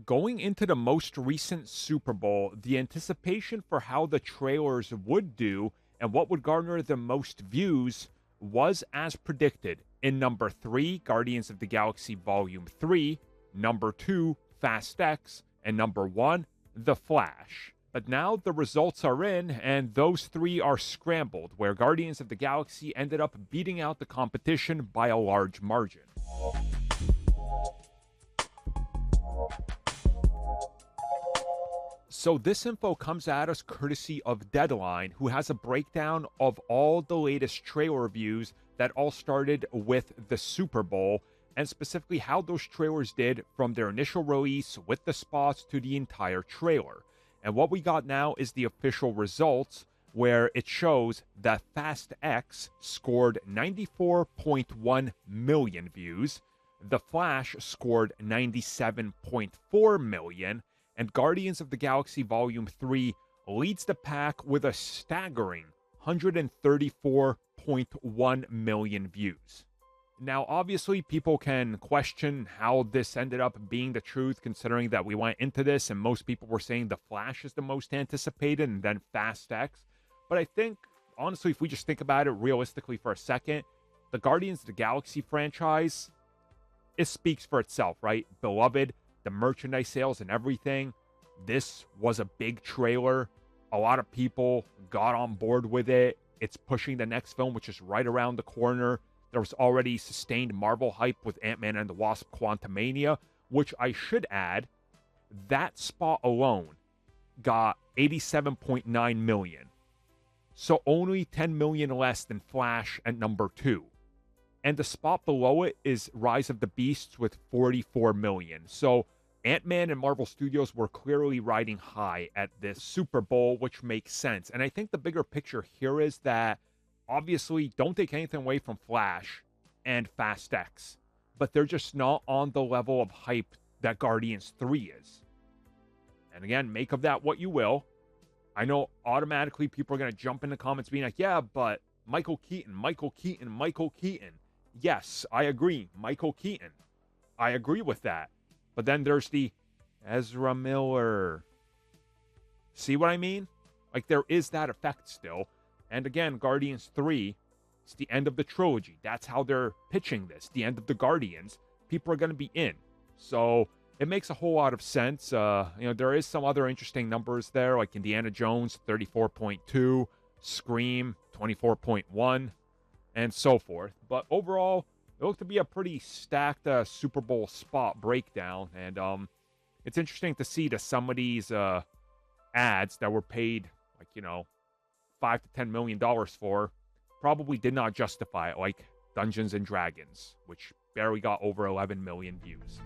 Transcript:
Going into the most recent Super Bowl, the anticipation for how the trailers would do and what would garner the most views was as predicted. In number 3, Guardians of the Galaxy Volume 3, number 2, Fast X, and number 1, The Flash. But now the results are in, and those three are scrambled, where Guardians of the Galaxy ended up beating out the competition by a large margin. So this info comes at us courtesy of Deadline, who has a breakdown of all the latest trailer reviews that all started with the Super Bowl, and specifically how those trailers did from their initial release with the spots to the entire trailer. And what we got now is the official results, where it shows that Fast X scored 94.1 million views, The Flash scored 97.4 million, and Guardians of the Galaxy Volume 3 leads the pack with a staggering 134.1 million views. Now, obviously, people can question how this ended up being the truth, considering that we went into this and most people were saying The Flash is the most anticipated and then Fast X. But I think, honestly, if we just think about it realistically for a second, the Guardians of the Galaxy franchise, it speaks for itself, right? Beloved, the merchandise sales and everything. This was a big trailer. A lot of people got on board with it. It's pushing the next film, which is right around the corner. There was already sustained Marvel hype with Ant-Man and the Wasp: Quantumania, which I should add, that spot alone got 87.9 million. So only 10 million less than Flash at number 2. And the spot below it is Rise of the Beasts with 44 million. So Ant-Man and Marvel Studios were clearly riding high at this Super Bowl, which makes sense. And I think the bigger picture here is that, obviously, don't take anything away from Flash and Fast X, but they're just not on the level of hype that Guardians 3 is. And again, make of that what you will. I know automatically people are going to jump in the comments being like, yeah, but Michael Keaton. Yes, I agree. Michael Keaton. I agree with that. But then there's the Ezra Miller. See what I mean? Like, there is that effect still. And again, Guardians 3, it's the end of the trilogy. That's how they're pitching this. The end of the Guardians. People are going to be in. So it makes a whole lot of sense. There is some other interesting numbers there, like Indiana Jones, 34.2, Scream, 24.1, and so forth. But overall, it looked to be a pretty stacked Super Bowl spot breakdown. And it's interesting to see that some of these ads that were paid, $5 to $10 million for, probably did not justify it, like Dungeons and Dragons, which barely got over 11 million views.